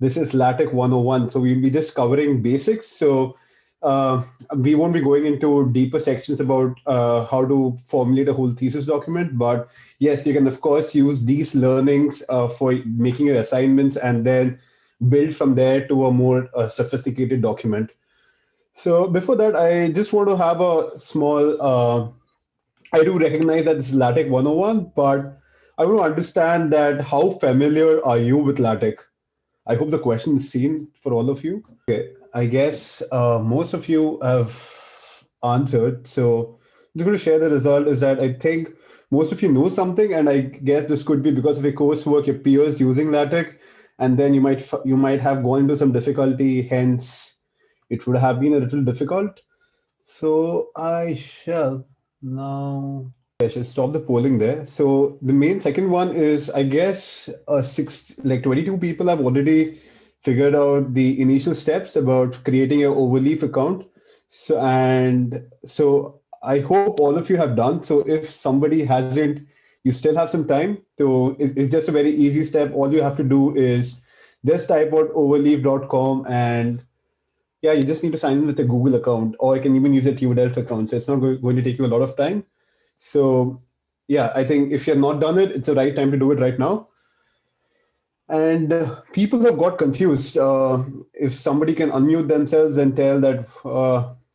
This is LaTeX 101. So we'll be just covering basics. So we won't be going into deeper sections about how to formulate a whole thesis document. But yes, you can, of course, use these learnings for making your assignments and then build from there to a more sophisticated document. So before that, I just want to have a small, I do recognize that this is LaTeX 101, but I want to understand that how familiar are you with LaTeX? I hope the question is seen for all of you. Okay, I guess most of you have answered. So I'm just going to share the result is that I think most of you know something, and I guess this could be because of your coursework, your peers using LaTeX, and then you might have gone into some difficulty, hence it would have been a little difficult. So I shall now I should stop the polling there. So the main second one is, I guess, 22 people have already figured out the initial steps about creating an Overleaf account. So I hope all of you have done. So if somebody hasn't, you still have some time to. It's just a very easy step. All you have to do is just type out overleaf.com, and yeah, you just need to sign in with a Google account, or you can even use a TU Delft account. So it's not going to take you a lot of time. So yeah, I think if you're not done it, it's the right time to do it right now. And people have got confused. If somebody can unmute themselves and tell that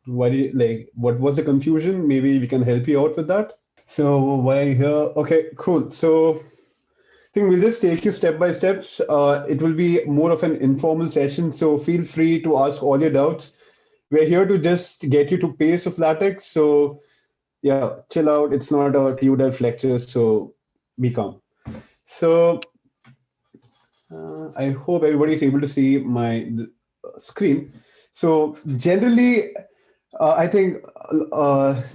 what was the confusion, maybe we can help you out with that. So why here? Okay, cool. So I think we'll just take you step by steps. It will be more of an informal session, so feel free to ask all your doubts. We're here to just get you to pace of LaTeX. So yeah, chill out. It's not a TU Delft lecture, so be calm. So I hope everybody is able to see my screen. So generally, I think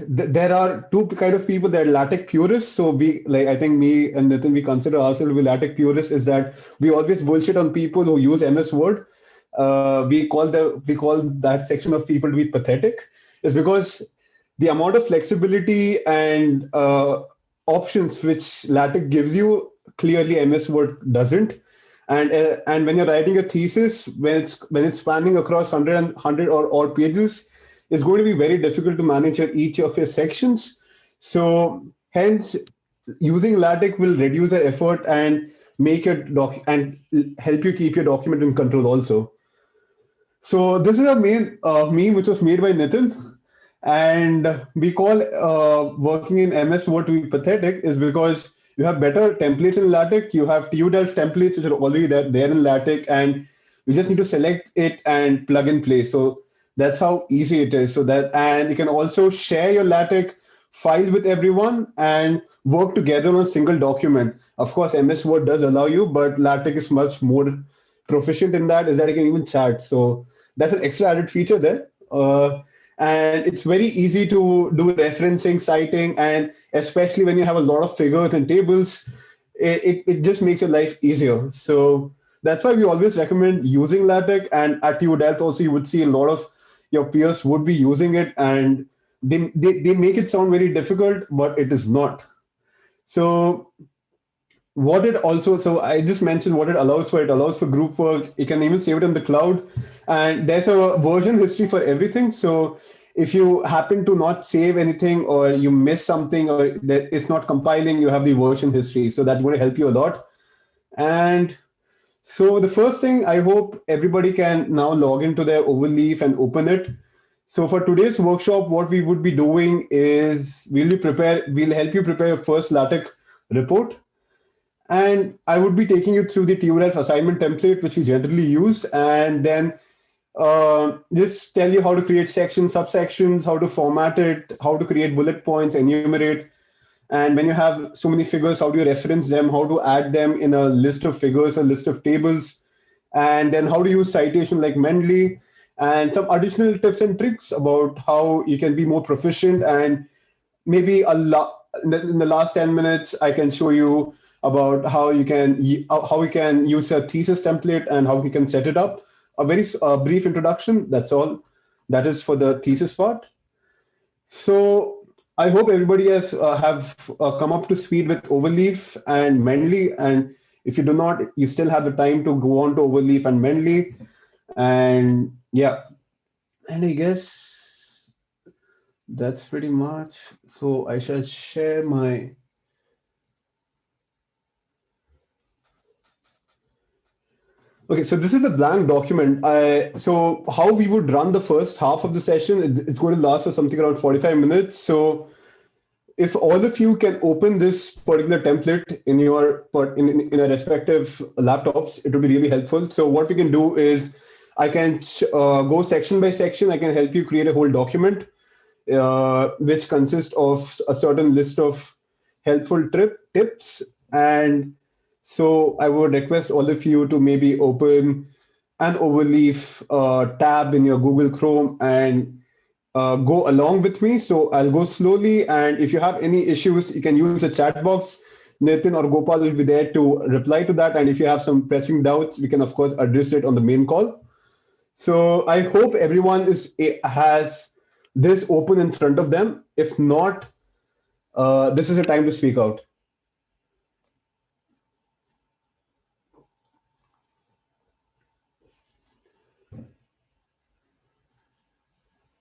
there are two kind of people. There are LaTeX purists. So I think me and Nitin, we consider ourselves to be LaTeX purists. Is that we always bullshit on people who use MS Word. We call that section of people to be pathetic. Is because the amount of flexibility and options which LaTeX gives you, clearly MS Word doesn't. And when you're writing a thesis, when it's spanning across 100 or pages, it's going to be very difficult to manage each of your sections. So hence, using LaTeX will reduce the effort and make your and help you keep your document in control also. So this is a main meme which was made by Nitin. And we call working in MS Word to be pathetic is because you have better templates in LaTeX. You have TU Delft templates which are already there in LaTeX, and you just need to select it and plug and play. So that's how easy it is. And you can also share your LaTeX file with everyone and work together on a single document. Of course, MS Word does allow you, but LaTeX is much more proficient in that. Is that you can even chat. So that's an extra added feature there. And it's very easy to do referencing, citing, and especially when you have a lot of figures and tables, it just makes your life easier. So that's why we always recommend using LaTeX. And at TU Delft also, you would see a lot of your peers would be using it, and they make it sound very difficult, but it is not. So so I just mentioned what it allows for. It allows for group work. You can even save it in the cloud, and there's a version history for everything. So if you happen to not save anything, or you miss something, or that it's not compiling, you have the version history. So that's going to help you a lot. And so the first thing, I hope everybody can now log into their Overleaf and open it. So for today's workshop, what we would be doing is we'll help you prepare your first LaTeX report. And I would be taking you through the TU Delft assignment template, which we generally use, and then just tell you how to create sections, subsections, how to format it, how to create bullet points, enumerate. And when you have so many figures, how do you reference them, how to add them in a list of figures, a list of tables, and then how to use citation like Mendeley, and some additional tips and tricks about how you can be more proficient. And maybe in the last 10 minutes, I can show you about how you can use a thesis template and how you can set it up. A very brief introduction. That's all. That is for the thesis part. So I hope everybody has have come up to speed with Overleaf and Mendeley. And If you do not, you still have the time to go on to Overleaf and Mendeley. And yeah, and I guess that's pretty much. So I shall share my. Okay, so this is a blank document. So how we would run the first half of the session, it's going to last for something around 45 minutes. So if all of you can open this particular template in your in your respective laptops, it would be really helpful. So what we can do is I can go section by section. I can help you create a whole document, which consists of a certain list of helpful tips. And so I would request all of you to maybe open an Overleaf tab in your Google Chrome and go along with me. So I'll go slowly. And if you have any issues, you can use the chat box. Nitin or Gopal will be there to reply to that. And if you have some pressing doubts, we can, of course, address it on the main call. So I hope everyone has this open in front of them. If not, this is a time to speak out.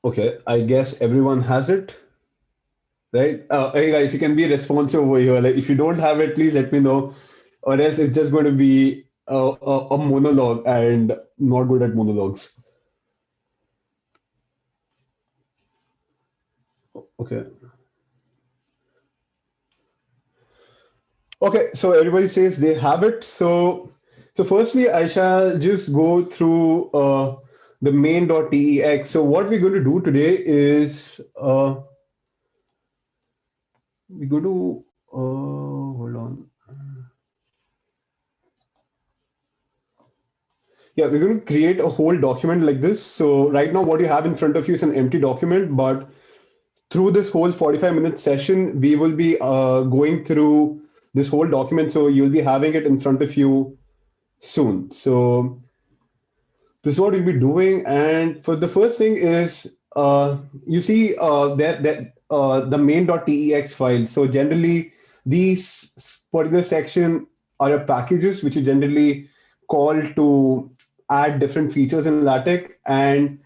Okay, I guess everyone has it, right? Hey guys, you can be responsive over here. Like if you don't have it, please let me know, or else it's just going to be a monologue and not good at monologues. Okay. Okay, so everybody says they have it. So firstly, I shall just go through the main.tex. So what we're going to do today is we're going to hold on. Yeah, we're going to create a whole document like this. So right now, what you have in front of you is an empty document, but through this whole 45-minute session, we will be going through this whole document. So you'll be having it in front of you soon. So this is what we'll be doing. And for the first thing is, you see the main.tex file. So generally, these particular section are your packages, which you generally call to add different features in LaTeX. And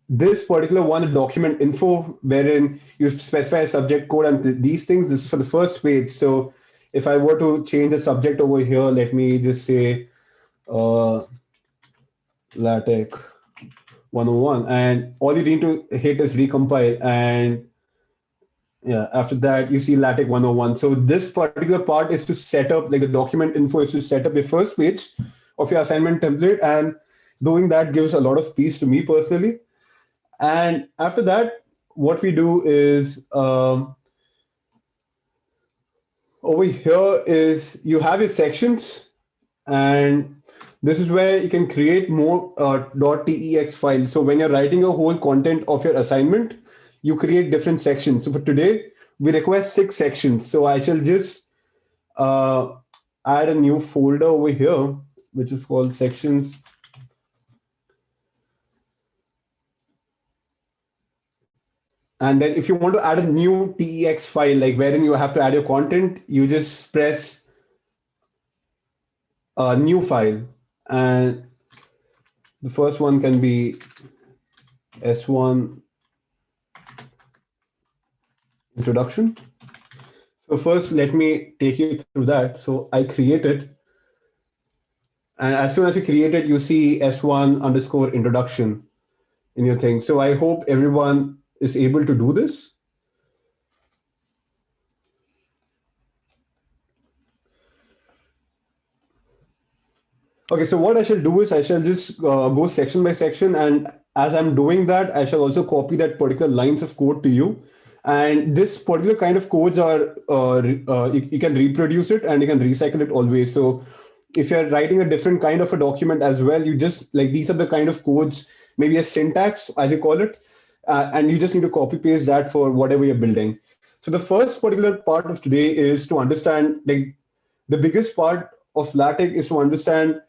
this particular one, the document info, wherein you specify a subject code and these things, this is for the first page. So if I were to change the subject over here, let me just say LaTeX 101, and all you need to hit is recompile. And yeah, after that, you see LaTeX 101. So this particular part is to set up, like the document info is to set up your first page of your assignment template. And doing that gives a lot of peace to me personally. And after that, what we do is over here is you have your sections, and this is where you can create more .tex files. So when you're writing a whole content of your assignment, you create different sections. So for today, we request 6 sections. So I shall just add a new folder over here, which is called sections. And then if you want to add a new TEX file, like wherein you have to add your content, you just press a new file. And the first one can be S1 introduction. So first, let me take you through that. So I create it. And as soon as you create it, you see S1 underscore introduction in your thing. So I hope everyone is able to do this. Okay, so what I shall do is I shall just go section by section, and as I'm doing that, I shall also copy that particular lines of code to you. And this particular kind of codes are, you can reproduce it and you can recycle it always. So if you're writing a different kind of a document as well, you just like, these are the kind of codes, maybe a syntax as you call it, and you just need to copy paste that for whatever you're building. So the first particular part of today is to understand, like the biggest part of LaTeX is to understand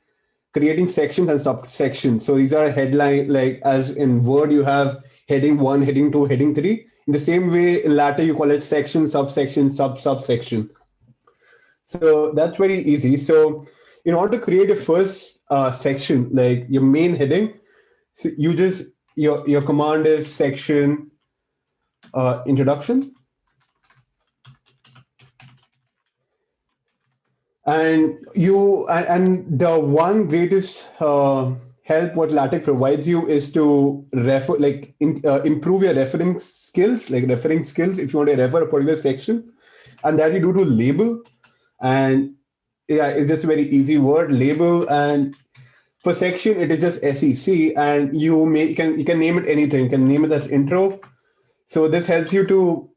creating sections and subsections. So these are headline, like as in Word, you have heading 1, heading 2, heading 3. In the same way, in LaTeX, you call it section, subsection, subsection. So that's very easy. So in order to create a first section, like your main heading, so you just your command is section introduction, and the one greatest help what LaTeX provides you is to improve your referring skills, if you want to refer a particular section, and that you do to label. And yeah, it's just a very easy word, label. And for section, it is just SEC, and you can name it anything. You can name it as intro. So this helps you to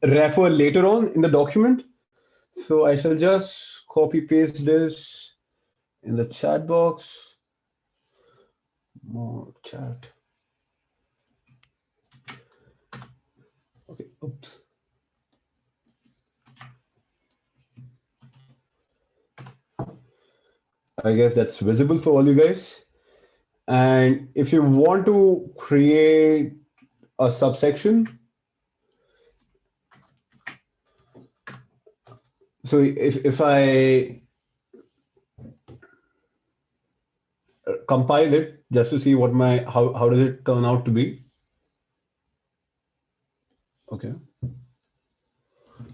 refer later on in the document. So I shall just copy paste this in the chat box. More chat. Okay, oops. I guess that's visible for all you guys. And if you want to create a subsection, so if I compile it just to see what how does it turn out to be. Okay.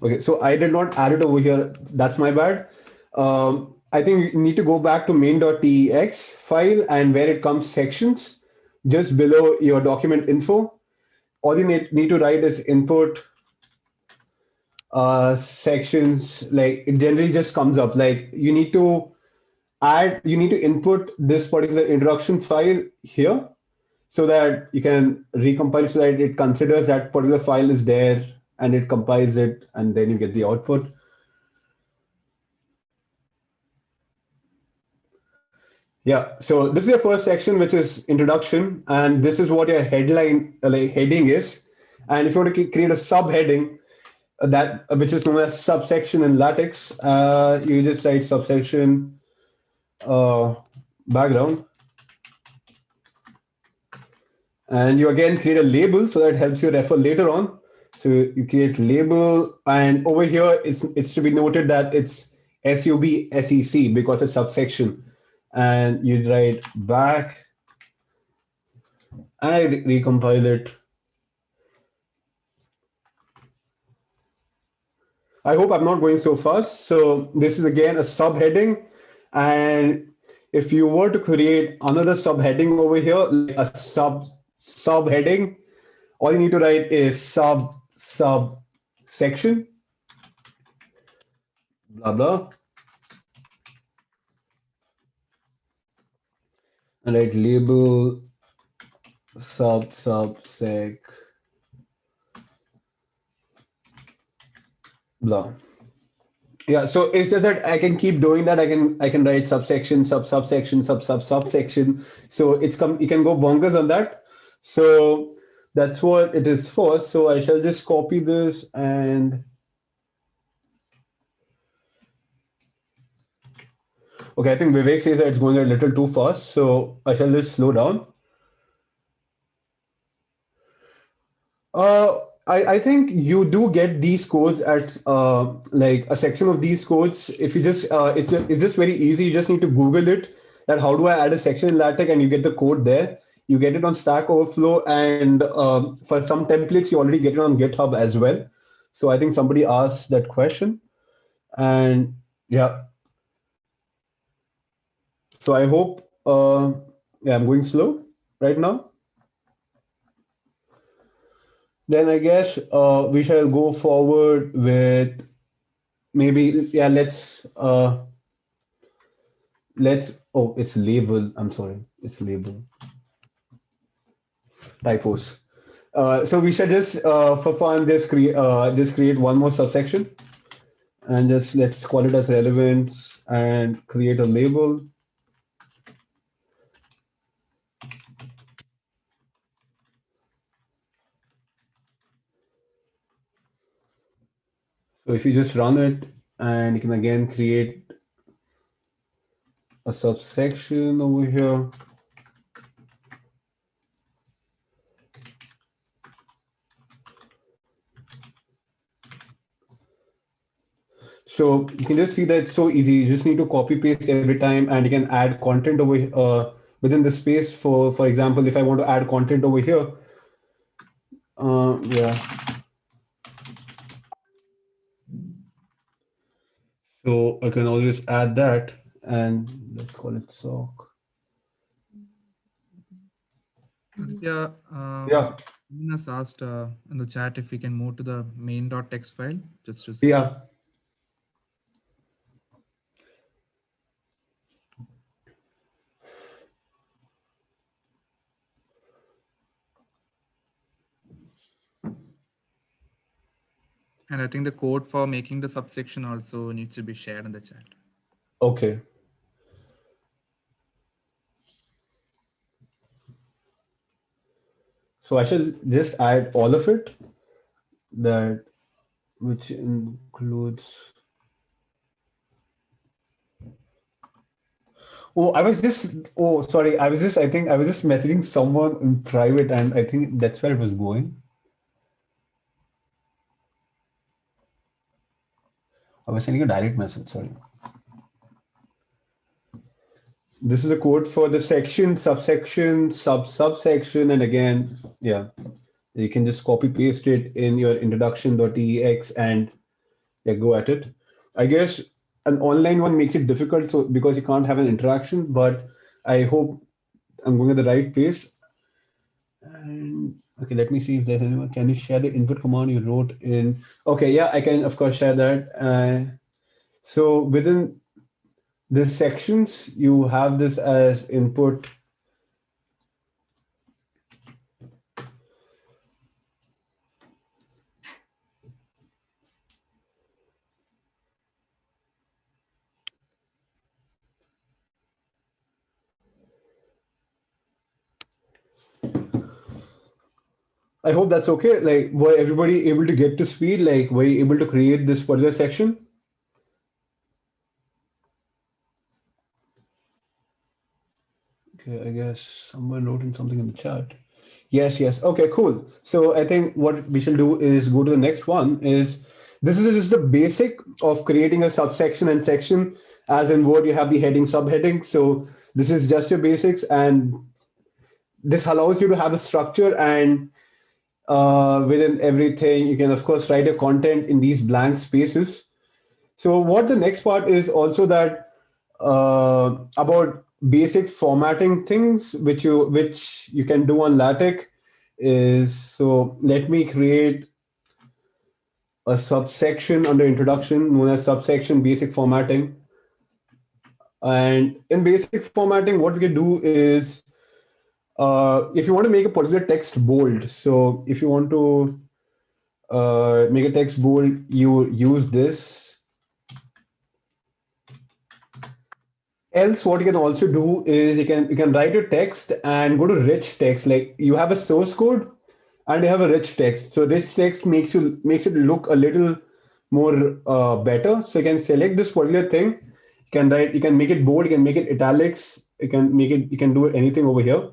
Okay, so I did not add it over here. That's my bad. I think you need to go back to main.tex file, and where it comes sections, just below your document info. All you need to write is input sections. Like it generally just comes up. Like you need to input this particular introduction file here, so that you can recompile, so that it considers that particular file is there and it compiles it, and then you get the output. Yeah, so this is your first section, which is introduction, and this is what your headline heading is. And if you want to create a subheading, that which is known as subsection in LaTeX, you just write subsection background, and you again create a label, so that helps you refer later on. So you create label, and over here it's to be noted that it's SUB because it's subsection, and you write back, and I recompile it. I hope I'm not going so fast. So this is again a subheading, and if you were to create another subheading over here, like a subheading, all you need to write is subsection, blah blah, and write label subsec blah. Yeah, so it's just that I can keep doing that. I can write subsection, subsection. So you can go bonkers on that. So that's what it is for. So I shall just copy this, and okay, I think Vivek says that it's going a little too fast. So I shall just slow down. I think you do get these codes at like a section of these codes. If you just it's just very easy. You just need to Google it. That how do I add a section in LaTeX, and you get the code there. You get it on Stack Overflow, and for some templates you already get it on GitHub as well. So I think somebody asked that question, and yeah. So I hope yeah, I'm going slow right now. Then I guess we shall go forward with maybe, yeah, let's oh, it's label. I'm sorry, it's label. Typos. So we should just for fun just create one more subsection, and just let's call it as relevance and create a label. So if you just run it, and you can again create a subsection over here. So you can just see that it's so easy. You just need to copy paste every time, and you can add content over within the space. For example, if I want to add content over here, yeah. So I can always add that, and let's call it sock. Aditya, Yeah, Nina has asked in the chat if we can move to the main.txt file just to see. yeah. And I think the code for making the subsection also needs to be shared in the chat. Okay. So I shall just add all of it, that which includes. Oh, I was just. Oh, sorry. I was just. I think I was just messaging someone in private, and I think that's where it was going. I was sending a direct message. Sorry. This is a code for the section, subsection, subsection, and again, yeah, you can just copy paste it in your introduction.tex and yeah, go at it. I guess an online one makes it difficult, so because you can't have an interaction, but I hope I'm going at the right pace. And okay, let me see if there's anyone. Can you share the input command you wrote in? Okay, yeah, I can of course share that. So within the sections, you have this as input. I hope that's okay. Like, were everybody able to get to speed? Like, were you able to create this particular section? Okay, I guess someone wrote in something in the chat. Yes, yes. Okay, cool. So I think what we shall do is go to the next one. Is this is just the basic of creating a subsection and section. As in Word, you have the heading, subheading. So this is just your basics, and this allows you to have a structure, and within everything, you can of course write your content in these blank spaces. So what the next part is also that about basic formatting things which you can do on LaTeX is, so let me create a subsection under introduction known as subsection basic formatting. And in basic formatting, what we can do is if you want to make a particular text bold, so if you want to make a text bold, you use this. Else, what you can also do is you can write your text and go to rich text. Like you have a source code and you have a rich text. So rich text makes it look a little more better. So you can select this particular thing. You can write. You can make it bold. You can make it italics. You can make it. You can do anything over here.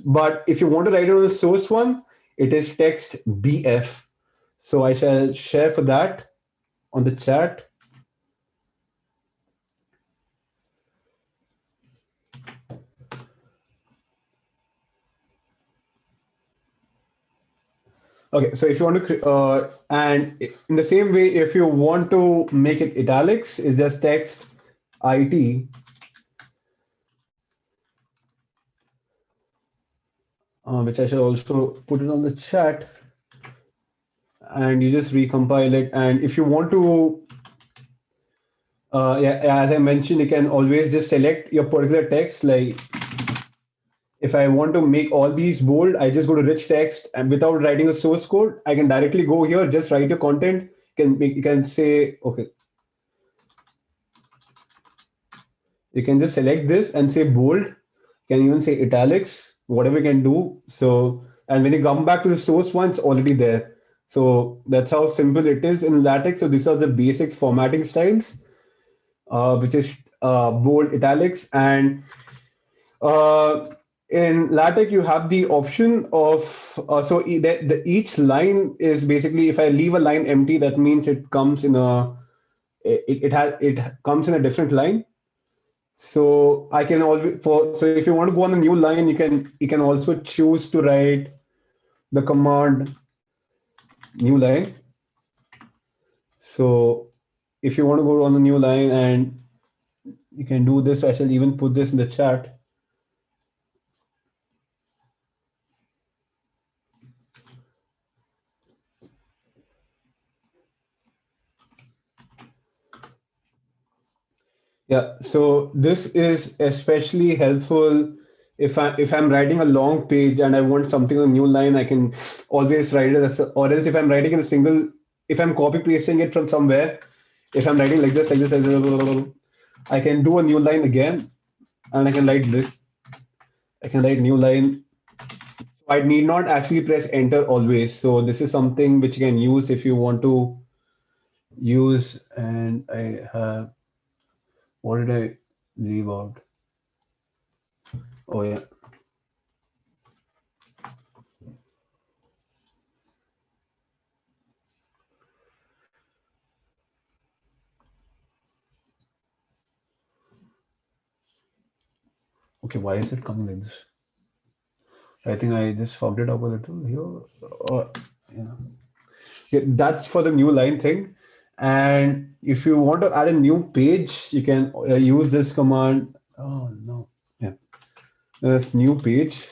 But if you want to write it on the source one, it is text BF. So I shall share for that on the chat. Okay, so if you want to, and in the same way, if you want to make it italics, it's just text IT, which I shall also put it on the chat, and you just recompile it. And if you want to, yeah, as I mentioned, you can always just select your particular text. Like if I want to make all these bold, I just go to rich text, and without writing a source code, I can directly go here, just write your content. You can say, okay, you can just select this and say bold. You can even say italics, whatever you can do. So, and when you come back to the source one, it's already there. So that's how simple it is in LaTeX. So these are the basic formatting styles, which is bold, italics, and uh, in LaTeX you have the option of each line is basically, if I leave a line empty, that means it comes in a it comes in a different line. So I can always so if you want to go on a new line, you can also choose to write the command new line. So if you want to go on a new line, and you can do this, I shall even put this in the chat. Yeah, so this is especially helpful if I'm writing a long page and I want something on a new line, I can always write it or else if I'm writing in a single, if I'm copy pasting it from somewhere, if I'm writing like this, I can do a new line again, and I can write this. I can write new line. I need not actually press enter always. So this is something which you can use if you want to use. And I have, what did I leave out? Oh yeah. Okay, why is it coming like this? I think I just fucked it up a little here. Yeah. Yeah, that's for the new line thing. And if you want to add a new page, you can use this command. Oh no. Yeah. This new page.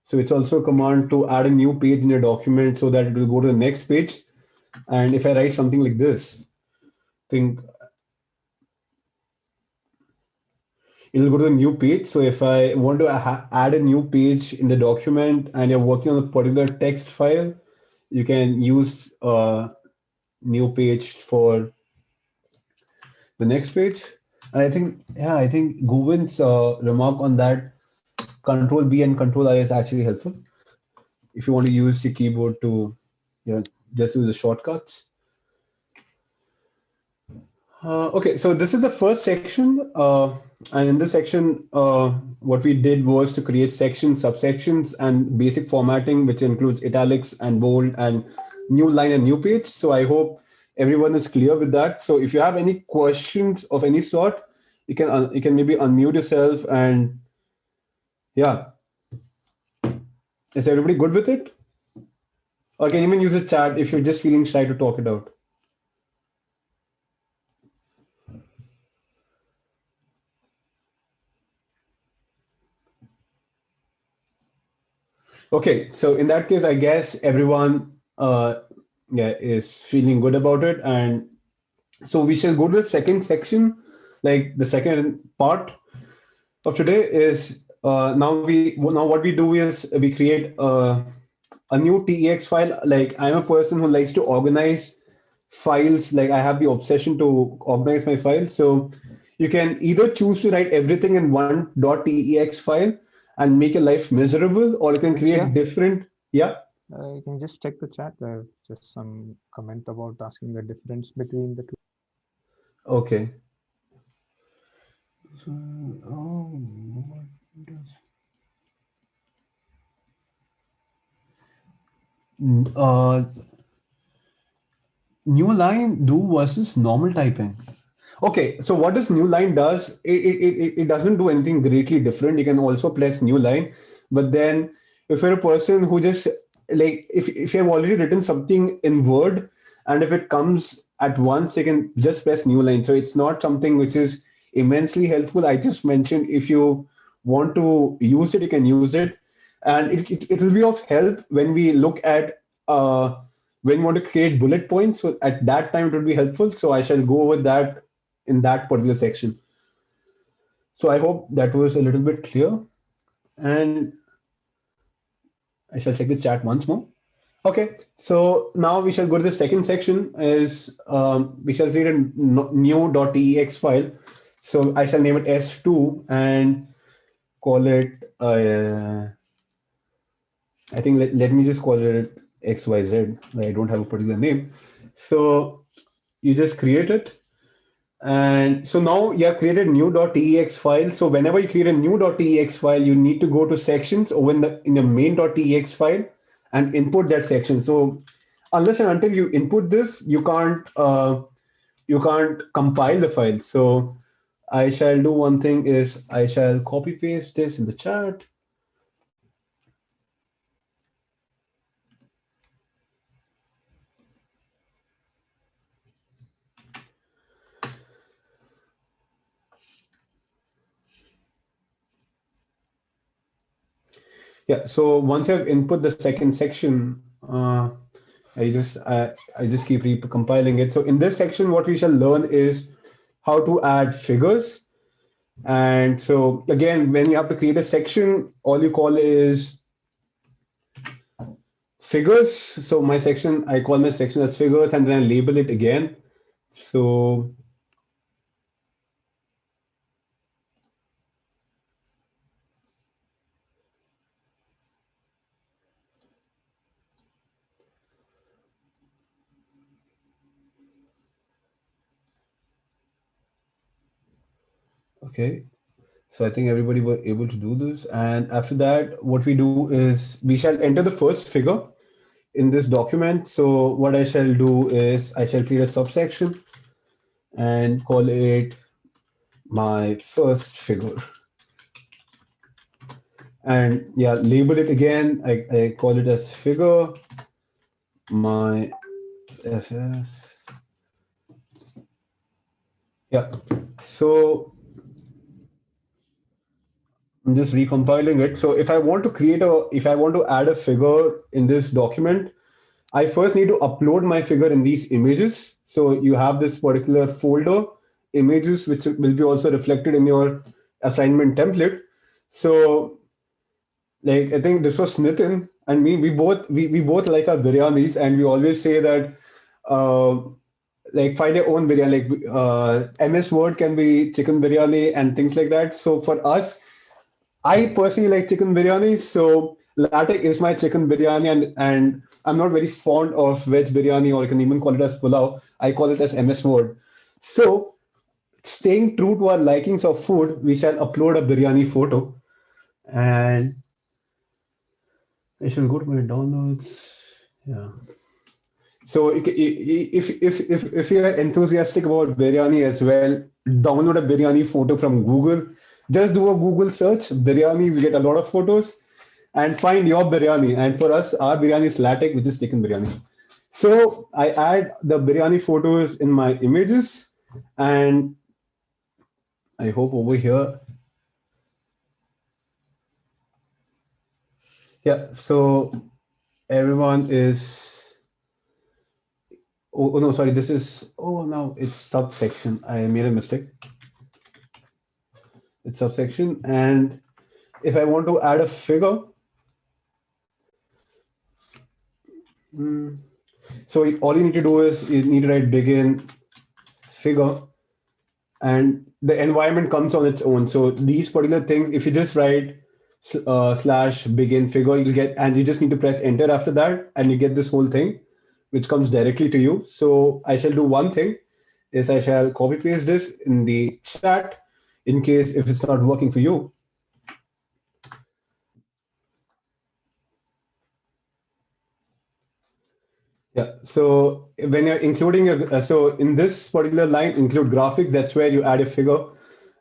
So it's also a command to add a new page in your document so that it will go to the next page. And if I write something like this, think it'll go to the new page. So if I want to add a new page in the document and you're working on a particular text file, you can use a new page for the next page. And I think Govind's remark on that Control B and Control I is actually helpful. If you want to use the keyboard to, just use the shortcuts. Okay, so this is the first section, and in this section, what we did was to create sections, subsections, and basic formatting, which includes italics and bold and new line and new page. So I hope everyone is clear with that. So if you have any questions of any sort, you can maybe unmute yourself, and yeah, is everybody good with it? Or can even use the chat if you're just feeling shy to talk it out. Okay, so in that case, I guess everyone is feeling good about it. And so we shall go to the second section, like the second part of today is now what we do is we create a new TEX file. Like I'm a person who likes to organize files. Like I have the obsession to organize my files. So you can either choose to write everything in one .tex file and make your life miserable, or you can create different. Yeah. You can just check the chat. Just some comment about asking the difference between the two. Okay. So, new line do versus normal typing. Okay, so what this new line does, it doesn't do anything greatly different. You can also press new line, but then if you're a person who just like if you have already written something in Word and if it comes at once, you can just press new line. So it's not something which is immensely helpful. I just mentioned if you want to use it, you can use it, and it will be of help when we look at when you want to create bullet points. So at that time, it would be helpful. So I shall go over that in that particular section. So I hope that was a little bit clear. And I shall check the chat once more. Okay, so now we shall go to the second section is we shall create a new .tex file. So I shall name it S2 and call it, I think let me just call it XYZ. I don't have a particular name. So you just create it. And so now you have created new .tex file. So whenever you create a new .tex file, you need to go to sections over in the main .tex file and input that section. So unless and until you input this, you can't you can't compile the file. So I shall do one thing is I shall copy paste this in the chat. Yeah, so once I've input the second section, I just keep recompiling it. So in this section, what we shall learn is how to add figures. And so again, when you have to create a section, all you call is figures. So my section, I call my section as figures, and then I label it again. So okay. So I think everybody were able to do this. And after that, what we do is we shall enter the first figure in this document. So what I shall do is I shall create a subsection and call it my first figure. And yeah, label it again. I call it as figure, my FF. Yeah, so I'm just recompiling it. So if I want to add a figure in this document, I first need to upload my figure in these images. So you have this particular folder, images, which will be also reflected in your assignment template. So like I think this was Nitin and me, we both like our biryanis, and we always say that like find your own biryani, like MS Word can be chicken biryani and things like that. So for us, I personally like chicken biryani, so LaTeX is my chicken biryani, and I'm not very fond of veg biryani, or you can even call it as pulao. I call it as MS Word. So staying true to our likings of food, we shall upload a biryani photo, and I shall go to my downloads. Yeah. So if you are enthusiastic about biryani as well, download a biryani photo from Google. Just do a Google search, biryani, we get a lot of photos, and find your biryani. And for us, our biryani is LaTeX, which is chicken biryani. So I add the biryani photos in my images, and I hope over here. Yeah, so everyone is. Oh no, sorry, this is. Oh no, it's subsection. I made a mistake. It's subsection, and if I want to add a figure, so all you need to do is you need to write begin figure, and the environment comes on its own. So these particular things, if you just write slash begin figure, you'll get, and you just need to press enter after that, and you get this whole thing, which comes directly to you. So I shall do one thing, is I shall copy paste this in the chat in case if it's not working for you. Yeah, so when you're including so in this particular line, include graphics, that's where you add a figure.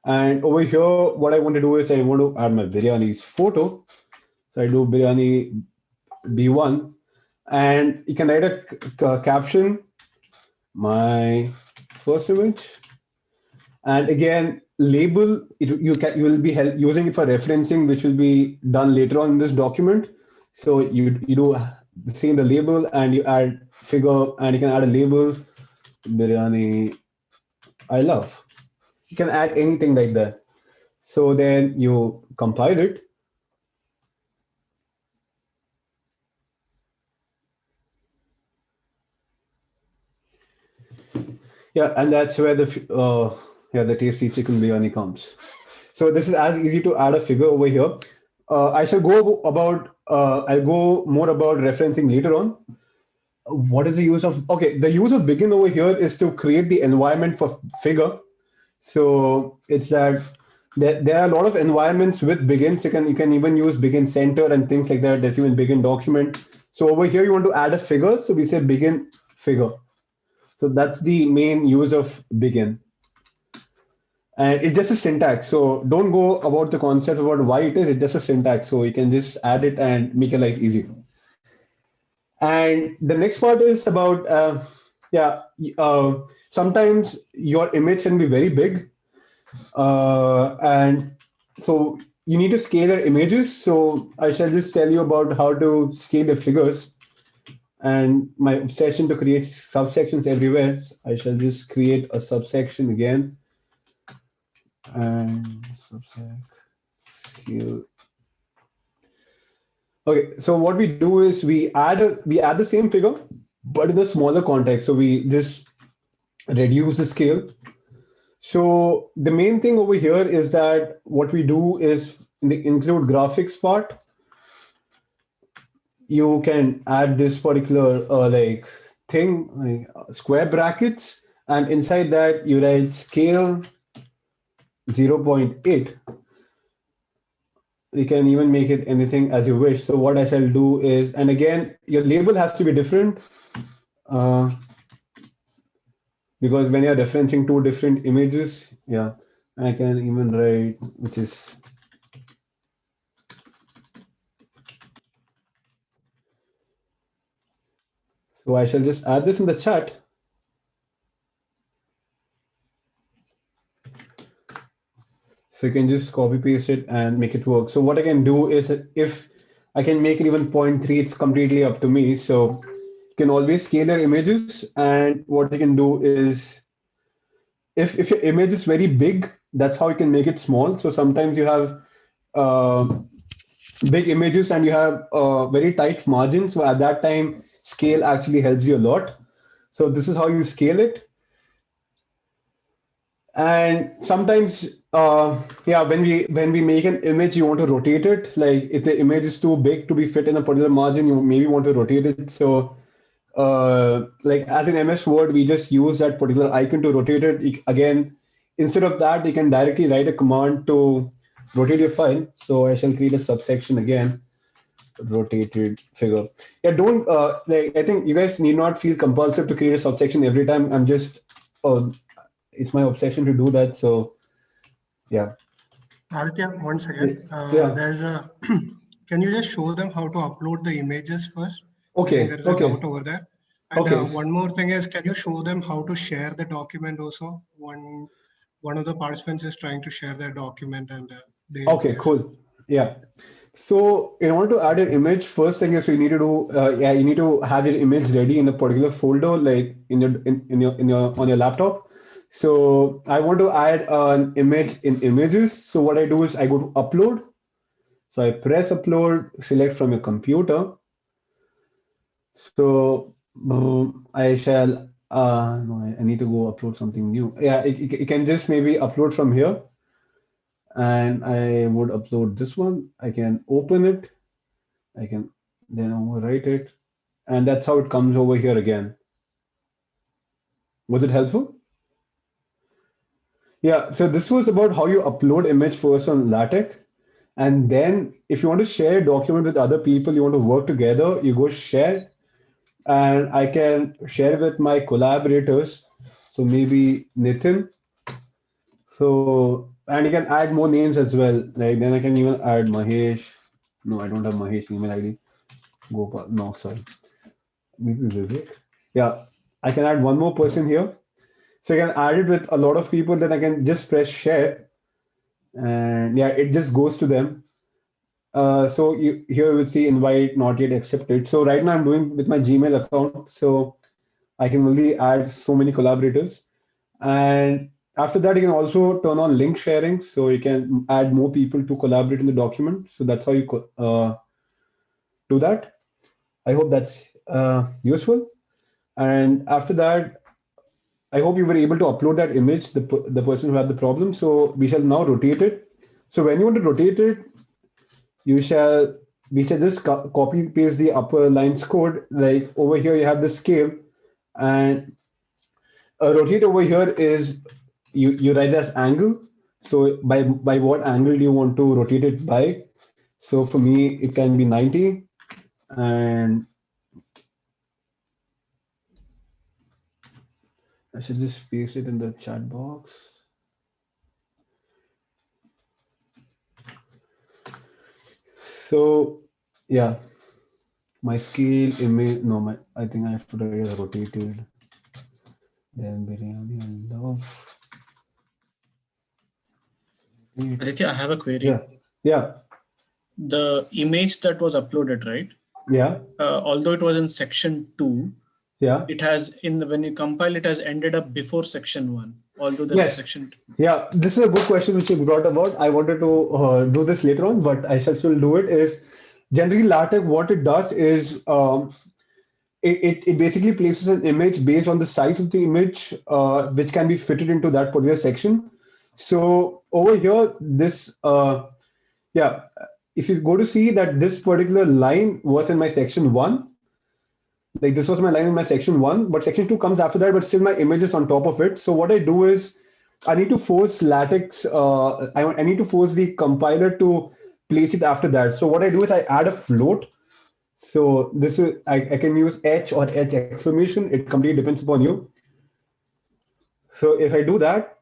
And over here, what I want to do is I want to add my biryani's photo. So I do biryani B1, and you can write a caption, my first image, and again label it. You will be using it for referencing, which will be done later on in this document. So you do the same the label, and you add figure, and you can add a label, biryani I love. You can add anything like that. So then you compile it. Yeah, and that's where the tasty chicken biryani comes. So this is as easy to add a figure over here. I shall go about I'll go more about referencing later on. What is the use of the use of begin over here is to create the environment for figure. So it's that there are a lot of environments with begin. So you can even use begin center and things like that. There's even begin document. So over here you want to add a figure. So we say begin figure. So that's the main use of begin. And it's just a syntax. So don't go about the concept about why it is. It's just a syntax. So you can just add it and make your life easy. And the next part is about, sometimes your image can be very big. And so you need to scale your images. So I shall just tell you about how to scale the figures. And my obsession to create subsections everywhere. I shall just create a subsection again. And subsect scale. Okay, so what we do is we add the same figure, but in a smaller context. So we just reduce the scale. So the main thing over here is that what we do is in the include graphics part, you can add this particular like thing, like square brackets, and inside that you write scale 0.8. You can even make it anything as you wish. So what I shall do is, and again, your label has to be different because when you're referencing two different images, yeah, I can even write, which is so I shall just add this in the chat. So you can just copy paste it and make it work. So what I can do is if I can make it even 0.3, it's completely up to me. So you can always scale your images. And what you can do is if your image is very big, that's how you can make it small. So sometimes you have big images and you have very tight margins. So at that time, scale actually helps you a lot. So this is how you scale it. And sometimes, when we make an image, you want to rotate it. Like if the image is too big to be fit in a particular margin, you maybe want to rotate it. So, like as in MS Word, we just use that particular icon to rotate it. Again, instead of that, you can directly write a command to rotate your file. So I shall create a subsection again, rotated figure. Yeah, don't like. I think you guys need not feel compulsive to create a subsection every time. I'm just it's my obsession to do that. So yeah. Aditya, one second. Yeah. There's a. Can you just show them how to upload the images first? Okay. There is a doubt over there. And Okay. one more thing is, can you show them how to share the document also? One of the participants is trying to share their document and they. Okay. Cool. Yeah. So in order to add an image, first thing is you need to do, you need to have your image ready in a particular folder, like in your on your laptop. So I want to add an image in images. So what I do is I go to upload. So I press upload, select from your computer. So I shall, no, I need to go upload something new. Yeah, it can just maybe upload from here. And I would upload this one. I can open it. I can then overwrite it. And that's how it comes over here again. Was it helpful? Yeah, so this was about how you upload image first on LaTeX. And then if you want to share a document with other people, you want to work together, you go share. And I can share with my collaborators. So maybe Nitin. So, and you can add more names as well. Like then I can even add Mahesh. No, I don't have Mahesh email ID. Gopal. No, sorry. Maybe Vivek. Yeah, I can add one more person here. So I can add it with a lot of people. Then I can just press share. And yeah, it just goes to them. So here you will see invite not yet accepted. So right now I'm doing with my Gmail account. So I can only add so many collaborators. And after that, you can also turn on link sharing. So you can add more people to collaborate in the document. So that's how you do that. I hope that's useful. And after that, I hope you were able to upload that image, the person who had the problem. So we shall now rotate it. So when you want to rotate it, we shall just copy paste the upper lines code. Like over here, you have the scale, and rotate over here is you write as angle. So by what angle do you want to rotate it by? So for me, it can be 90, and I should just paste it in the chat box. So yeah, my scale image, no, I think I have to write it rotated. Then biryani, I love. Aditya, I have a query. Yeah, yeah, The image that was uploaded, right? yeah, Although it was in section 2, yeah. it has when you compile, it has ended up before section 1. Although there's Yes. a section 2. Yeah, this is a good question which you brought about. I wanted to do this later on, but I shall still do it. Is generally LaTeX, what it does is it basically places an image based on the size of the image, which can be fitted into that particular section. So over here, this, yeah, if you go to see that this particular line was in my section 1, like this was my line in my section 1, but section 2 comes after that, but still my image is on top of it. So what I do is I need to force LaTeX, I need to force the compiler to place it after that. So what I do is I add a float. So this is, I can use H or H exclamation. It completely depends upon you. So if I do that,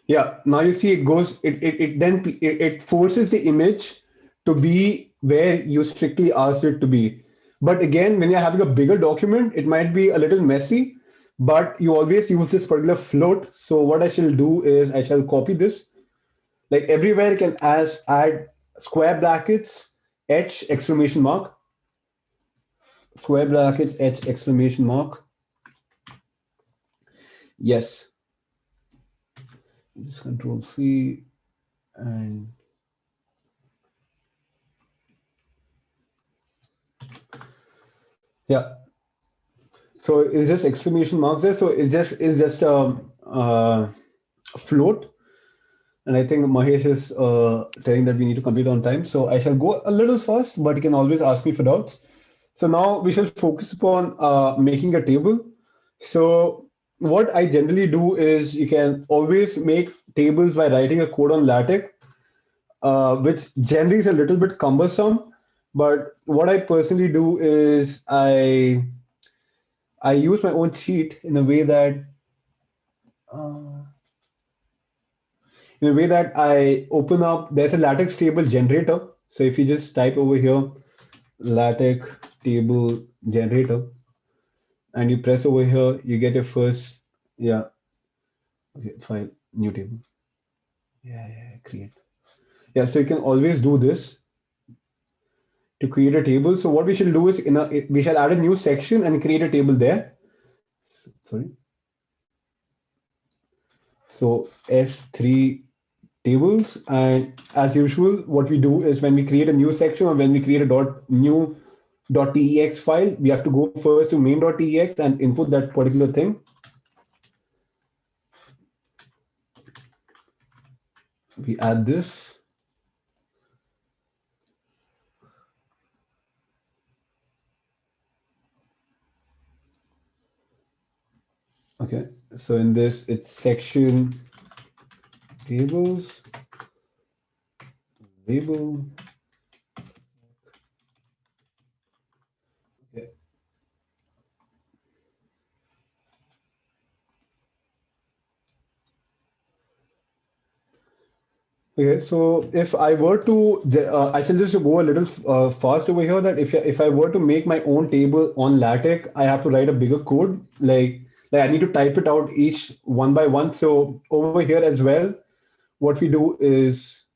yeah, now you see it goes, it forces the image to be where you strictly asked it to be. But again, when you're having a bigger document, it might be a little messy, but you always use this particular float. So what I shall do is I shall copy this. Like everywhere I can add square brackets, H exclamation mark, square brackets, H exclamation mark. Yes. Just Control C and yeah. So it's just exclamation marks there. So it's just a float. And I think Mahesh is telling that we need to complete on time. So I shall go a little fast, but you can always ask me for doubts. So now we shall focus upon making a table. So what I generally do is you can always make tables by writing a code on LaTeX, which generally is a little bit cumbersome. But what I personally do is I use my own cheat in a way that I open up. There's a LaTeX table generator. So if you just type over here LaTeX table generator and you press over here, you get your first, yeah, okay, file, new table. Yeah, create. Yeah, so you can always do this to create a table. So what we shall do is we shall add a new section and create a table there. Sorry. So S3 tables, and as usual, what we do is when we create a new section or when we create a new .tex file, we have to go first to main.tex and input that particular thing. We add this. Okay, so in this, it's section tables, label. Okay. Okay, so if I were to, I shall just go a little fast over here. That if I were to make my own table on LaTeX, I have to write a bigger code. Like I need to type it out each one by one. So over here as well, what we do is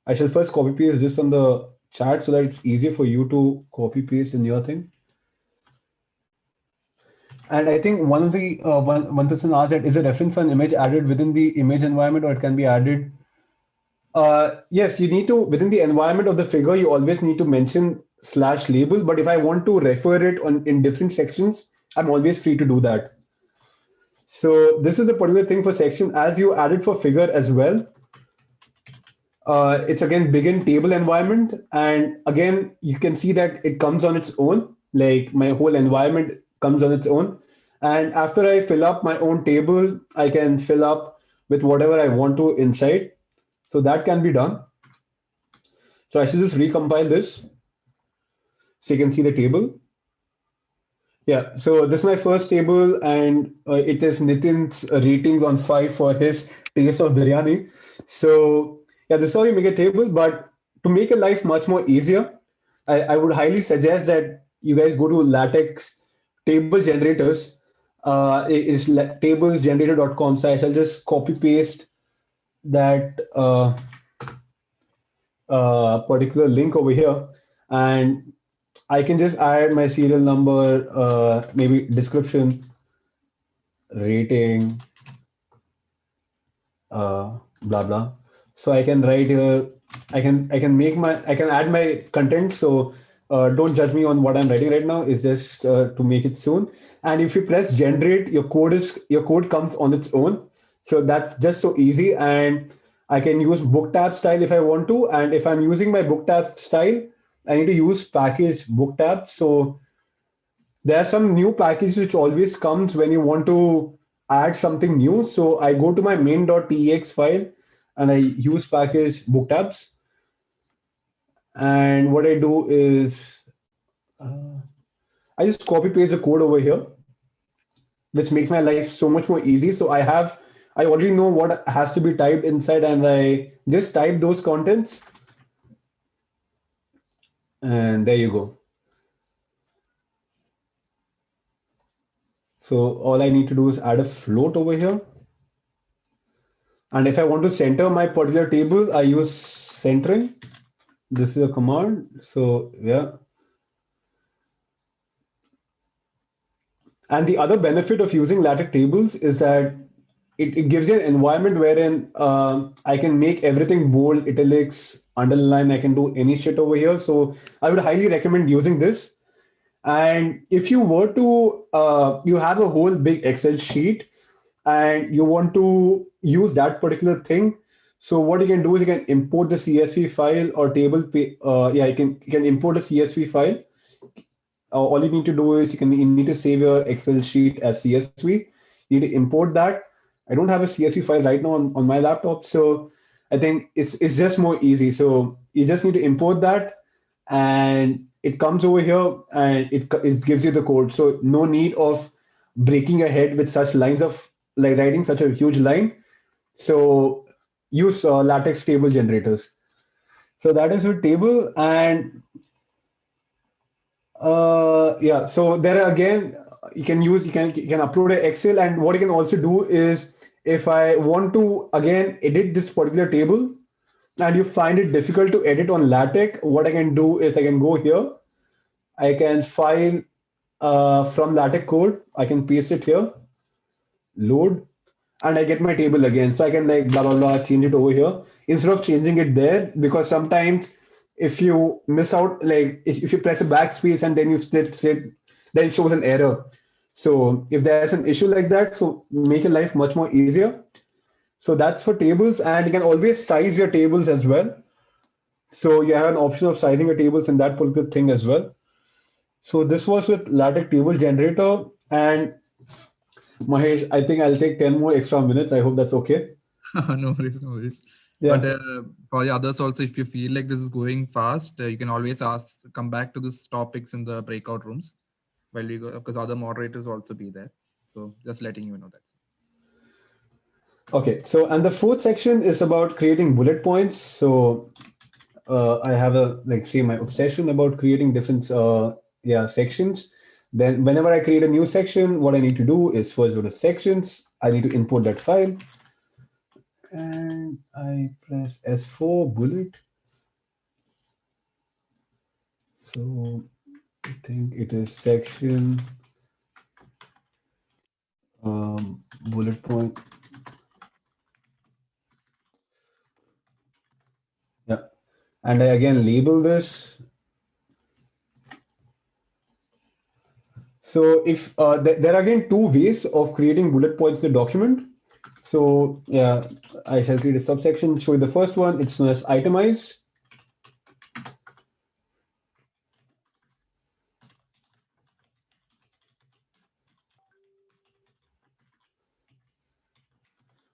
I shall first copy paste this on the chat so that it's easier for you to copy paste in your thing. And I think one of the one person asked that is a reference on image added within the image environment, or it can be added. Yes, you need to, within the environment of the figure, you always need to mention /label. But if I want to refer it in different sections, I'm always free to do that. So this is the particular thing for section. As you added for figure as well, it's again begin table environment. And again, you can see that it comes on its own. Like my whole environment comes on its own. And after I fill up my own table, I can fill up with whatever I want to inside. So that can be done. So I should just recompile this so you can see the table. Yeah, so this is my first table, and it is Nitin's ratings on 5 for his taste of biryani. So yeah, this is how you make a table. But to make your life much more easier, I would highly suggest that you guys go to LaTeX table generators. It's tablesgenerator.com. So I shall just copy paste that particular link over here, and I can just add my serial number, maybe description, rating, blah blah. So I can write here. I can add my content. So don't judge me on what I'm writing right now. It's just to make it soon. And if you press generate, your code comes on its own. So that's just so easy. And I can use book tab style if I want to. And if I'm using my book tab style, I need to use package book tab. So there are some new packages which always comes when you want to add something new. So I go to my main.tex file and I use package book tabs. And what I do is I just copy paste the code over here, which makes my life so much more easy. So I already know what has to be typed inside, and I just type those contents. And there you go. So all I need to do is add a float over here. And if I want to center my particular table, I use centering. This is a command. So yeah. And the other benefit of using LaTeX tables is that it gives you an environment wherein I can make everything bold, italics, underline. I can do any shit over here. So I would highly recommend using this. And if you were to, you have a whole big Excel sheet and you want to use that particular thing. So what you can do is you can import the CSV file or table. Yeah, you can import a CSV file. All you need to do is you need to save your Excel sheet as CSV. You need to import that. I don't have a CSV file right now on my laptop, so I think it's just more easy. So you just need to import that, and it comes over here and it gives you the code. So no need of breaking your head with such lines of like writing such a huge line. So use LaTeX table generators. So that is your table. And yeah, so there are again, you can upload an Excel, and what you can also do is if I want to again edit this particular table and you find it difficult to edit on LaTeX, what I can do is I can go here, I can file from LaTeX code, I can paste it here, load, and I get my table again. So I can like blah blah blah change it over here instead of changing it there, because sometimes if you miss out, like if you press a backspace and then you sit, then it shows an error. So if there's an issue like that, so make your life much more easier. So that's for tables, and you can always size your tables as well. So you have an option of sizing your tables in that particular thing as well. So this was with LaTeX table generator. And Mahesh, I think I'll take 10 more extra minutes. I hope that's okay. No worries, no worries. Yeah. But for the others also, if you feel like this is going fast, you can always come back to these topics in the breakout rooms while we go, because other moderators will also be there. So just letting you know that. Okay, so and the fourth section is about creating bullet points. So I have my obsession about creating different sections. Then whenever I create a new section, what I need to do is first go to sections. I need to import that file. And I press S4 bullet. So I think it is section bullet point. Yeah. And I again label this. So if there are again two ways of creating bullet points in the document. So yeah, I shall create a subsection. Show you the first one. It's known as itemize.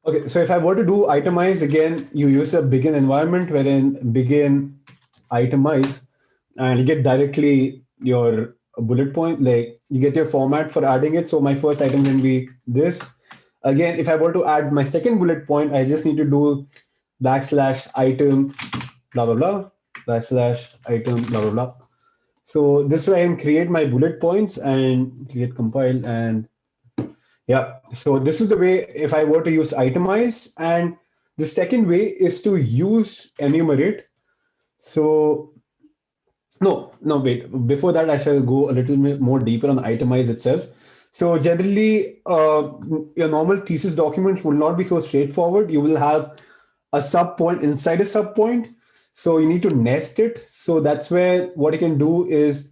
Okay, so if I were to do itemize again, you use a begin environment wherein begin itemize, and you get directly your a bullet point, like you get your format for adding it. So my first item can be this. Again, if I were to add my second bullet point, I just need to do \item blah blah blah \item blah blah blah. So this way I can create my bullet points and create compile, and yeah. So this is the way if I were to use itemize. And the second way is to use enumerate. So no, wait. Before that, I shall go a little bit more deeper on itemize itself. So generally, your normal thesis documents will not be so straightforward. You will have a sub point inside a sub point. So you need to nest it. So that's where what you can do is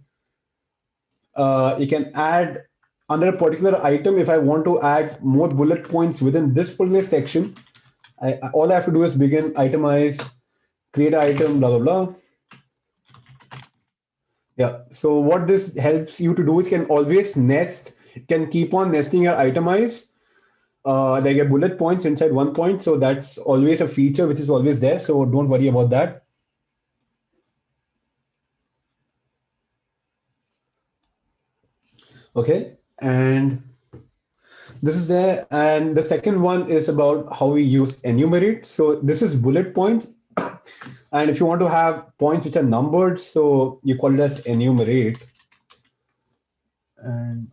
you can add under a particular item. If I want to add more bullet points within this particular section, all I have to do is begin itemize, create item, blah, blah, blah. Yeah. So what this helps you to do is can always nest, can keep on nesting your itemize, like a bullet points inside one point. So that's always a feature which is always there. So don't worry about that. Okay. And this is there. And the second one is about how we use enumerate. So this is bullet points. And if you want to have points which are numbered, so you call it as enumerate. And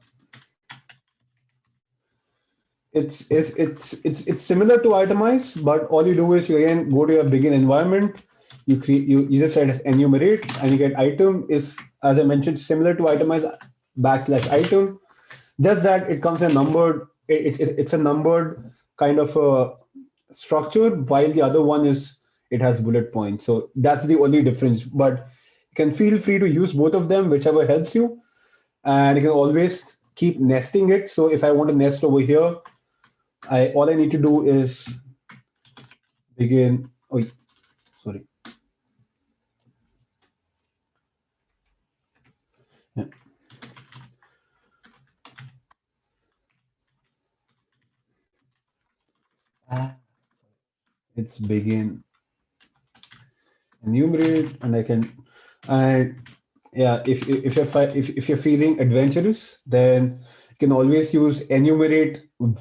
it's similar to itemize, but all you do is you again go to your begin environment. You create you just write as enumerate, and you get item is, as I mentioned, similar to itemize \item, just that it comes in numbered. It's a numbered kind of a structure, while the other one is it has bullet points. So that's the only difference. But you can feel free to use both of them, whichever helps you, and you can always keep nesting it. So if I want to nest over here, all I need to do is begin. Oh, sorry. Yeah. It's begin enumerate, and I can, yeah, if you're feeling adventurous, then you can always use enumerate with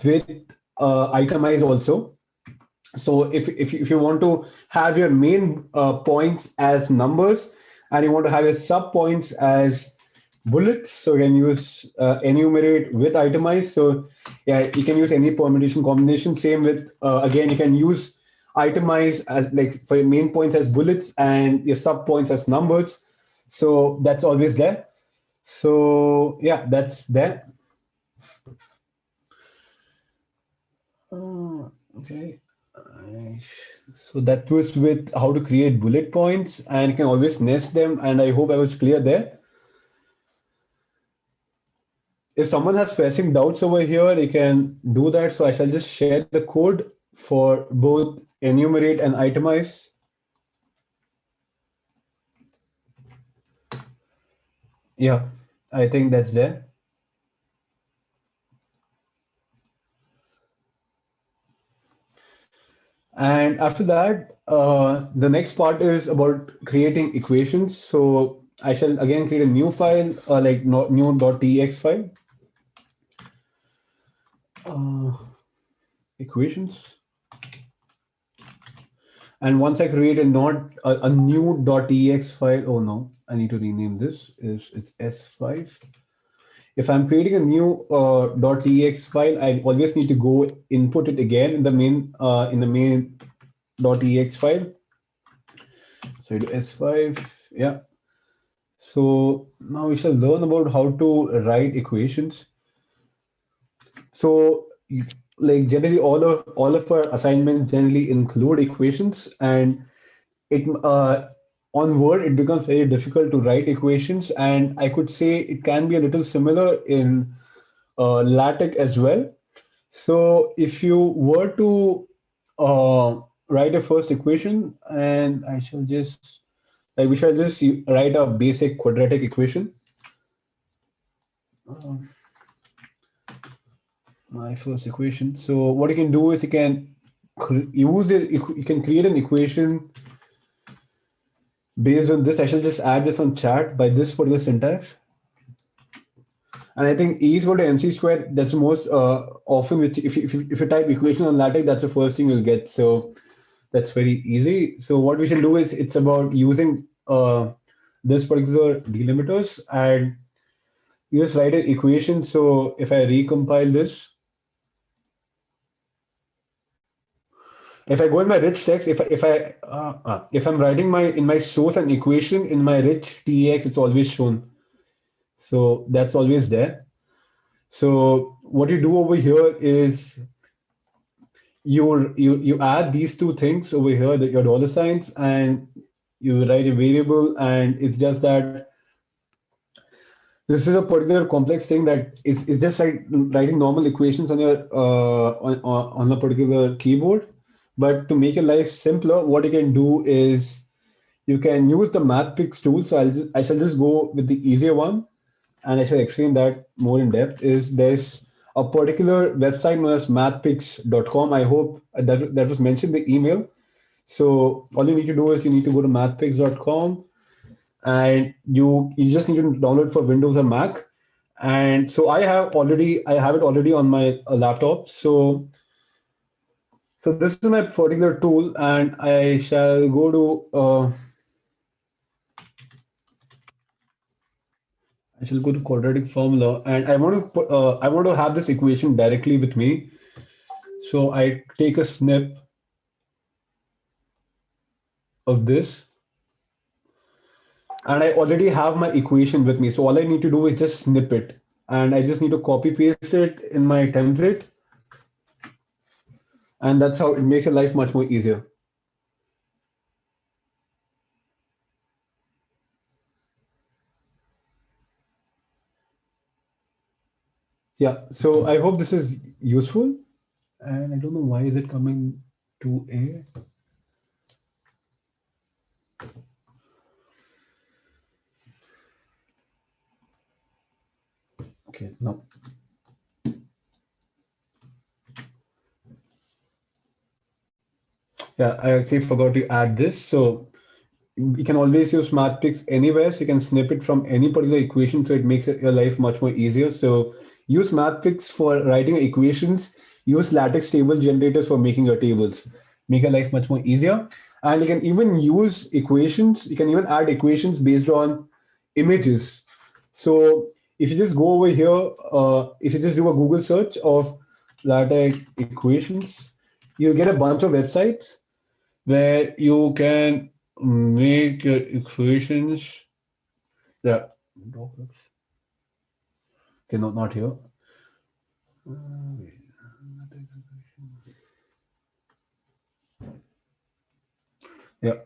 itemize also. So if you want to have your main points as numbers, and you want to have your sub points as bullets, so you can use enumerate with itemize. So yeah, you can use any permutation combination. Same with again, you can use itemize as like for your main points as bullets and your sub points as numbers. So that's always there. So yeah, that's there. Okay. So that was with how to create bullet points, and you can always nest them. And I hope I was clear there. If someone has pressing doubts over here, you can do that. So I shall just share the code for both enumerate and itemize. Yeah, I think that's there. And after that, the next part is about creating equations. So I shall again create a new file, like new .tex file. Equations. And once I create a new .tex file, oh no, I need to rename this. It's S5. If I'm creating a new .tex file, I always need to go input it again in the main .tex file. So I do S5, yeah. So now we shall learn about how to write equations. So like generally all of our assignments generally include equations, and it on Word it becomes very difficult to write equations, and I could say it can be a little similar in LaTeX as well. So if you were to write a first equation, and we shall just write a basic quadratic equation. My first equation. So what you can do is you can use it. You can create an equation based on this. I shall just add this on chat by this particular syntax. And I think E is equal to MC squared. That's the most often, which if you type equation on LaTeX, that's the first thing you'll get. So that's very easy. So what we should do is it's about using this particular delimiters, and you just write an equation. So if I recompile this, if I go in my rich text, if I'm writing in my source an equation in my rich TEX, it's always shown. So that's always there. So what you do over here is you add these two things over here, your dollar signs, and you write a variable, and it's just that this is a particular complex thing that it's just like writing normal equations on your on a particular keyboard. But to make your life simpler, what you can do is you can use the MathPix tool. So I shall just go with the easier one, and I shall explain that more in depth. There's a particular website known as mathpix.com. I hope that was mentioned in the email. So all you need to do is you need to go to mathpix.com, and you just need to download for Windows or Mac. And so I have it already on my laptop. So this is my particular tool, and I shall go to quadratic formula, and I want to have this equation directly with me. So I take a snip of this, and I already have my equation with me. So all I need to do is just snip it, and I just need to copy paste it in my template, and that's how it makes your life much more easier. Yeah, so I hope this is useful, and I don't know why is it coming to A. Okay, no. Yeah, I actually forgot to add this. So you can always use MathPix anywhere. So you can snip it from any particular equation. So it makes your life much more easier. So use MathPix for writing equations. Use LaTeX table generators for making your tables. Make your life much more easier. And you can even use equations. You can even add equations based on images. So if you just go over here, if you just do a Google search of LaTeX equations, you'll get a bunch of websites where you can make your equations. Yeah. Okay, no, not here. Yeah.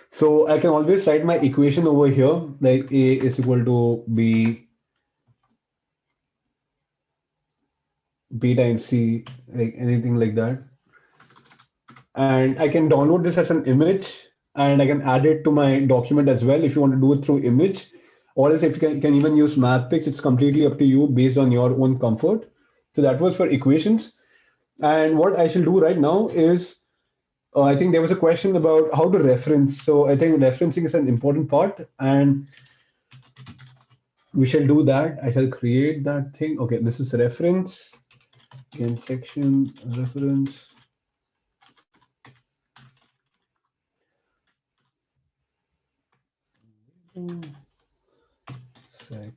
So I can always write my equation over here, like A is equal to B times C, like anything like that. And I can download this as an image, and I can add it to my document as well if you want to do it through image. Or else if you can even use MathPix, it's completely up to you based on your own comfort. So that was for equations. And what I shall do right now is, I think there was a question about how to reference. So I think referencing is an important part, and we shall do that. I shall create that thing. Okay, this is reference. Again, section reference. Sec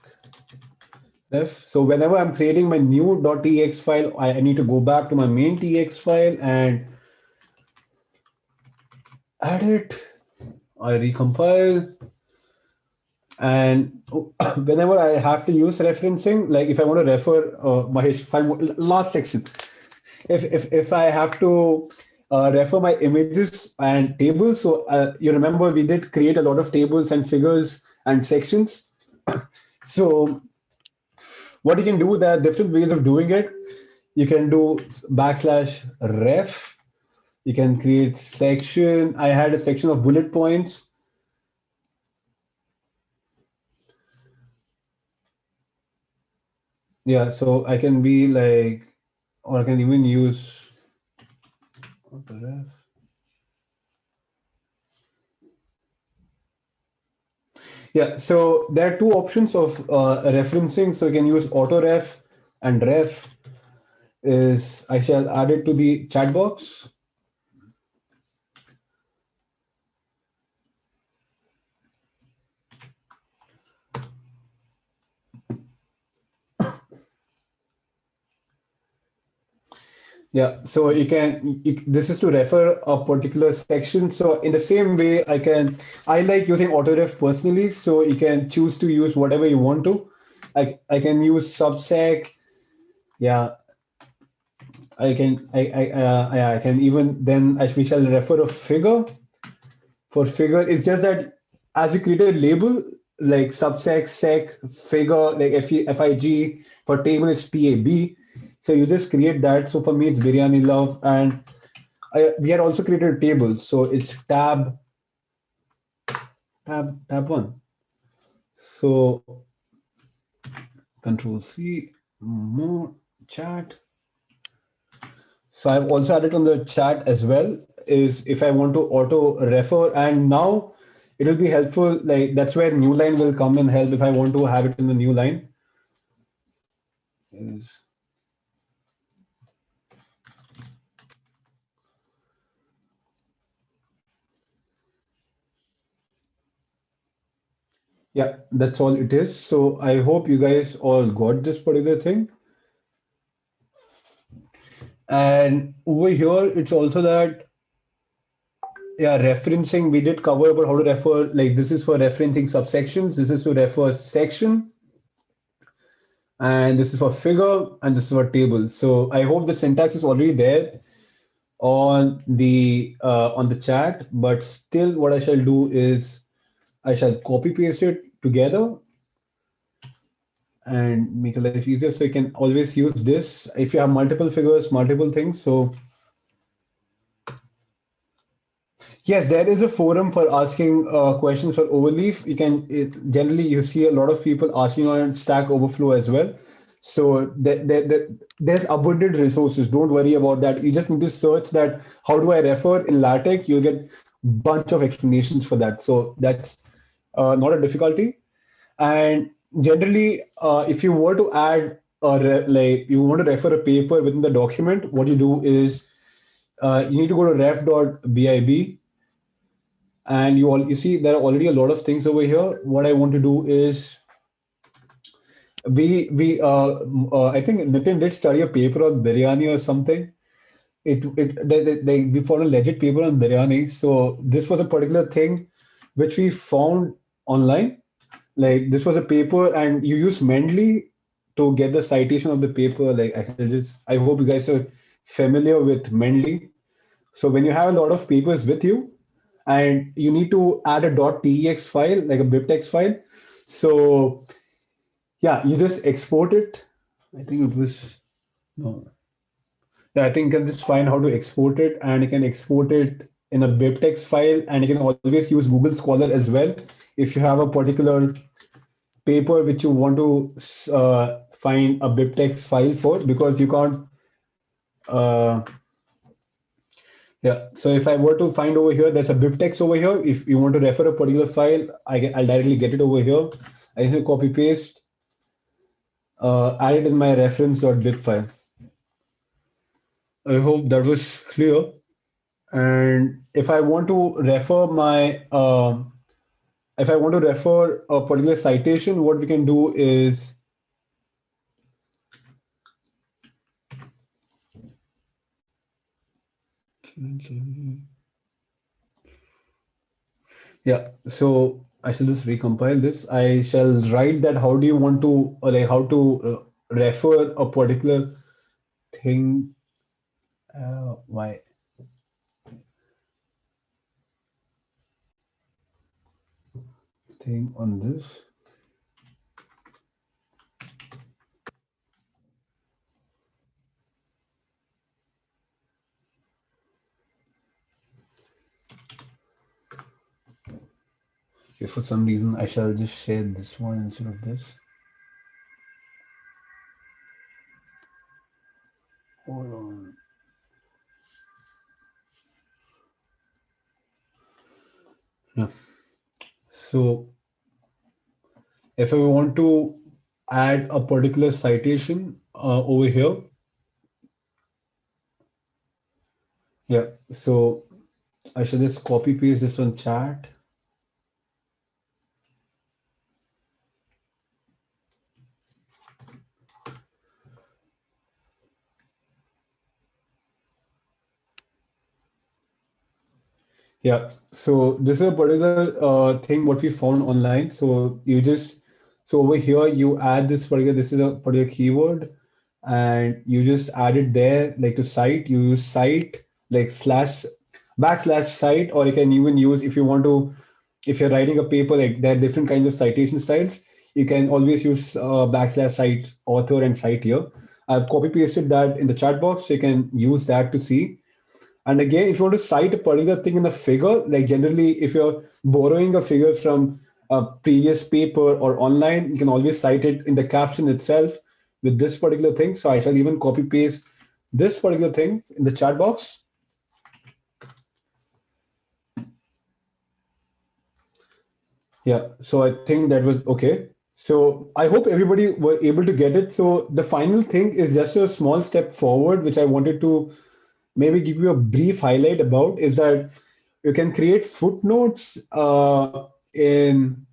ref. So whenever I'm creating my new .tex file, I need to go back to my main tx file and add it. I recompile, and whenever I have to use referencing, like if I want to refer last section, if I have to refer my images and tables, so you remember we did create a lot of tables and figures and sections. So what you can do, there are different ways of doing it. You can do \ref. You can create section. I had a section of bullet points. Yeah, so I can be like, or I can even use ref. Yeah, so there are two options of referencing. So you can use autoref and ref. I shall add it to the chat box. Yeah, so this is to refer a particular section. So in the same way, I like using autoref personally. So you can choose to use whatever you want to. I can use subsec. Yeah, I can even then we shall refer a figure. For figure, it's just that as you create a label like subsec, sec, figure, like FIG, for table is TAB. So you just create that. So for me, it's biryani love. And we had also created a table. So it's tab one. So control C, more chat. So I've also added on the chat as well, is if I want to auto refer, and now it will be helpful. Like that's where new line will come and help if I want to have it in the new line. Yeah, that's all it is. So I hope you guys all got this particular thing. And over here, it's also that, yeah, referencing, we did cover about how to refer, like this is for referencing subsections, this is to refer section, and this is for figure, and this is for table. So I hope the syntax is already there on the chat, but still what I shall do is I shall copy paste it together and make it life easier. So you can always use this if you have multiple figures, multiple things. So yes, there is a forum for asking questions for Overleaf. Generally you see a lot of people asking on Stack Overflow as well. So there's abundant resources. Don't worry about that. You just need to search that. How do I refer in LaTeX? You'll get a bunch of explanations for that. So that's not a difficulty. And generally, if you were to add like you want to refer a paper within the document, what you do is you need to go to ref.bib, and you see there are already a lot of things over here. What I want to do is I think Nitin did study a paper on biryani or something. We found a legit paper on biryani. So this was a particular thing which we found online. Like this was a paper, and you use Mendeley to get the citation of the paper. Like I hope you guys are familiar with Mendeley. So when you have a lot of papers with you, and you need to add a .tex file, like a bibtex file. So yeah, you just export it. I think it was no. Yeah, I think you can just find how to export it, and you can export it in a bibtex file, and you can always use Google Scholar as well if you have a particular paper which you want to find a bibtex file for, because you can't. Yeah, so if I were to find over here, there's a bibtex over here. If you want to refer a particular file, I'll directly get it over here. I just copy paste, add it in my reference.bib file. I hope that was clear. And if I want to refer if I want to refer a particular citation, what we can do is yeah. So I shall just recompile this. I shall write that how do you want to, or like how to refer a particular thing. Why? Thing on this. Okay, for some reason, I shall just share this one instead of this. Hold on. Yeah. So if I want to add a particular citation over here, yeah, so I should just copy paste this on chat. Yeah, so this is a particular thing what we found online. So you just, so over here you add this particular, this is a particular keyword, and you just add it there, like to cite, you use cite, like slash, backslash cite, or you can even use, if you want to, if you're writing a paper, like there are different kinds of citation styles, you can always use backslash cite author and cite here. I've copy pasted that in the chat box, so you can use that to see. And again, if you want to cite a particular thing in the figure, like generally, if you're borrowing a figure from a previous paper or online, you can always cite it in the caption itself with this particular thing. So I shall even copy paste this particular thing in the chat box. Yeah, so I think that was okay. So I hope everybody were able to get it. So the final thing is just a small step forward, which I wanted to maybe give you a brief highlight about, is that you can create footnotes in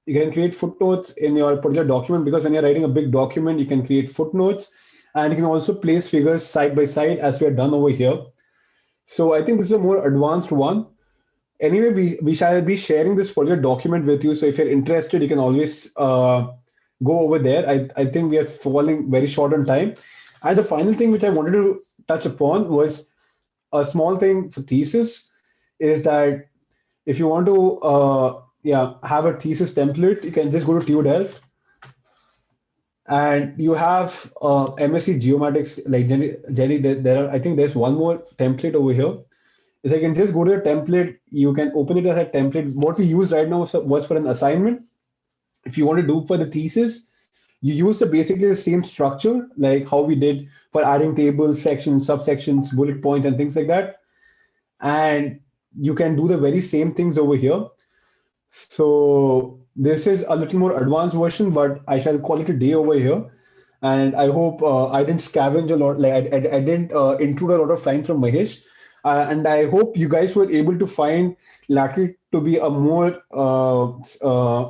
your particular document, because when you're writing a big document, you can create footnotes, and you can also place figures side by side as we have done over here. So I think this is a more advanced one. Anyway, we shall be sharing this particular document with you. So if you're interested, you can always go over there. I think we are falling very short on time. And the final thing which I wanted to touch upon was a small thing for thesis, is that if you want to have a thesis template, you can just go to TU Delft, and you have MSc Geomatics. Like Jenny, there are, I think there's one more template over here. Is I can just go to a template. You can open it as a template. What we use right now was for an assignment. If you want to do for the thesis, you use basically the same structure, like how we did for adding tables, sections, subsections, bullet points, and things like that. And you can do the very same things over here. So this is a little more advanced version, but I shall call it a day over here. And I hope I didn't scavenge a lot, like I didn't intrude a lot of time from Mahesh. And I hope you guys were able to find LaTeX to be a more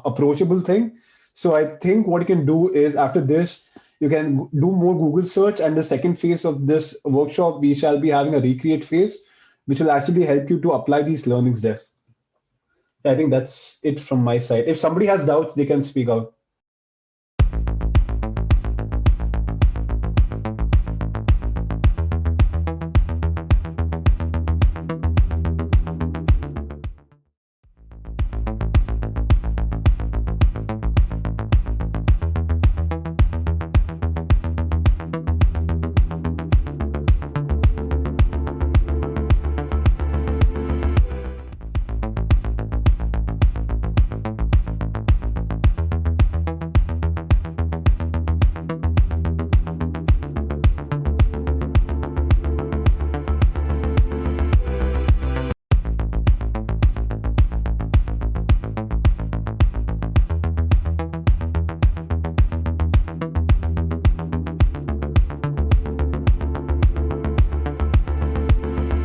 approachable thing. So I think what you can do is, after this, you can do more Google search, and the second phase of this workshop, we shall be having a recreate phase, which will actually help you to apply these learnings there. I think that's it from my side. If somebody has doubts, they can speak out.